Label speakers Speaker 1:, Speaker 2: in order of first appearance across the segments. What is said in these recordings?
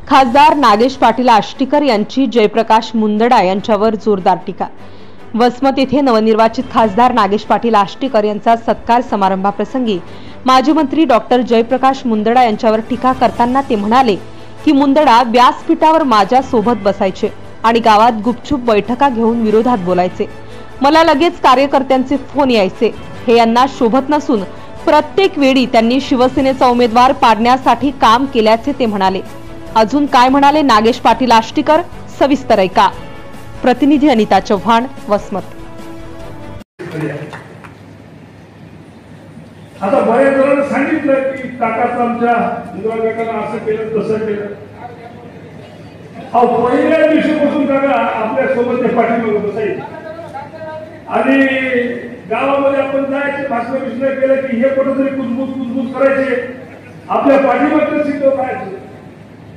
Speaker 1: खासदार नागेश पाटील आष्टीकर यांची जयप्रकाश मुंदडा यांच्यावर जोरदार टीका। वसमत येथे नवनिर्वाचित खासदार नागेश पाटील आष्टीकर यांचा सत्कार समारंभाप्रसंगी माजी मंत्री डॉक्टर जयप्रकाश मुंदडा यांच्यावर टीका करताना ते म्हणाले की मुंदडा व्यासपीठावर माझ्या सोबत बसायचे आणि गावात गुपचूप बैठका घेऊन विरोधात बोलायचे। मला लगेच कार्यकर्त्यांचे फोन यायचे। हे यांना शोभत नसून प्रत्येक वेळी त्यांनी शिवसेनेचा उमेदवार पाडण्यासाठी काम केल्याचे ते म्हणाले। अजून काय म्हणाले नागेश पाटील आष्टीकर, सविस्तर ऐका। प्रतिनिधी अनिता चव्हाण, वसमत।
Speaker 2: आता बऱ्याच जणांना सांगितलं की काकाच आमच्या मुलगा काकांना असं केलं तसं केलं। पहिल्या दिवशीपासून काका आपल्या सोबत ते पाठीमागे बसायचे आणि गावामध्ये आपण जायचे, भाषण विषय केलं की हे कुठेतरी कुजबूज करायचे, आपल्या पाठीमागचं सिद्ध करायचे।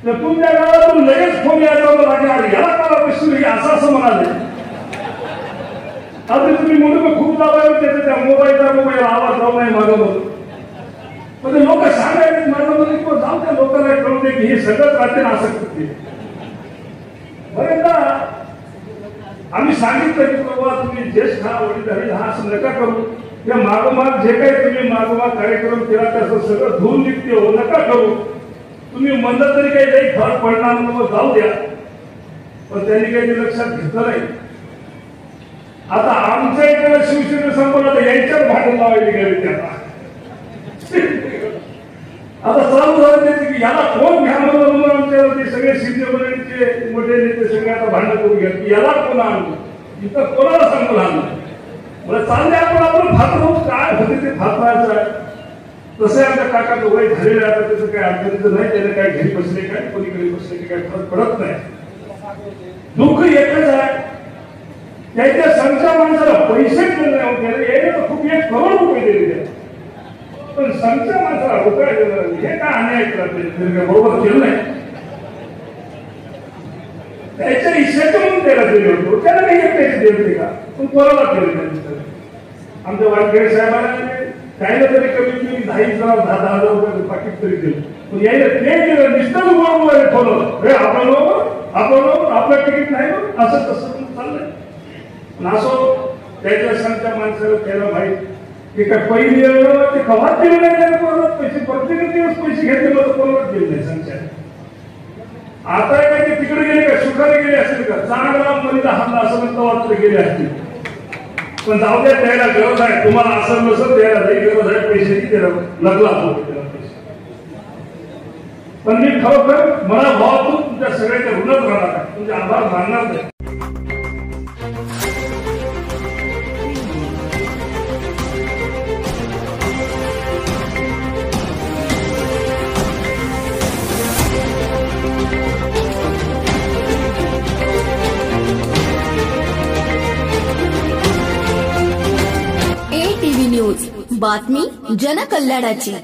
Speaker 2: तर तुमच्या गावातून लगेच फोन यायचा, याला काला बसली असं म्हणाले। आता तुम्ही म्हणून खूप दाबायला त्याचा त्या मोबाईल आवाज जाऊ नये माझा म्हणून, म्हणजे लोक सांगायचे माझं मध्ये किंवा जाऊ त्या लोकांना कळू दे की हे सगळंच राहते ना असं करते। बरेचदा आम्ही सांगितलं की बाबा तुम्ही ज्येष्ठ वडील हा असं नका करू, या मागोमाग जे काही तुम्ही मागोमाग कार्यक्रम केला त्याचं सगळं धुवून निघते हो, नका करू। तुम्ही म्हणलं तरी काही नाही फरक पडणार मग जाऊ द्या, पण त्यांनी काही लक्षात घेतलं नाही। आता आमच्या इकडे शिवसेना संपला यांच्यावर भांडण लावायला गेले ते आता चालू झालं की याला कोण घ्या म्हणून आमच्यावरती सगळे शिवसेनेचे मोठे नेते सगळे आता भांडण करून घ्या की याला कोण आणलं, इथं कोणाला सांगून आणलं। मला चालले आपण फात्र काय होते ते फात्रायचं आहे। तसे आमच्या काकाचं वय झालेलं आहे, त्याचं काही अडचणीचं नाही, त्याने काय घरी बसले काय कोणीकडे बसले की काही फरक पडत नाही। दुःख एकच आहे, त्याच्या संख्या माणसाला पैसे दिले नाही होते, याने तर खूप 1 करोड रुपये दिले, पण संख्या माणसाला रुपये दिला हे काय अन्याय करते, बरोबर केलं नाही। त्याच्या हिश्श्याचं म्हणून त्याला दिले होतो, त्याला काही पैसे दिले का, पण कोणाला केलं नाही। आमच्या वानखेडे साहेबांना त्याला तरी कमीत कमी 10,000 रुपये पाकिट तरी दिलं, पण यायला ते केलं निष्ठा बरोबर ठेवलं, आपलं तिकीट नाही असं तसं चाललंय। असो त्याच्या संख्या माणसाला त्याला माहित की काय पहिली ते कवाच दिलं नाही, त्याला कोणालाच पैसे प्रत्येक दिवस पैसे घेतले तर कोणालाच दिले नाही संख्या। आता काय ते तिकडे गेले का सुखाने गेले असेल का, चांगला मनीला हल्ला असं म्हणतो गेले असतील, पण जाऊ द्या द्यायला गरज आहे, तुम्हाला असं नसं द्यायला नाही गरज आहे, पैसे त्याला लागला त्याला पैसे। पण मी खरोखर मला भावातून तुमच्या सगळ्याच्या ऋणात राहणार आहे, तुमचे आभार मानणार नाही।
Speaker 3: ATV न्यूज, बातमी जनकल्याणाची।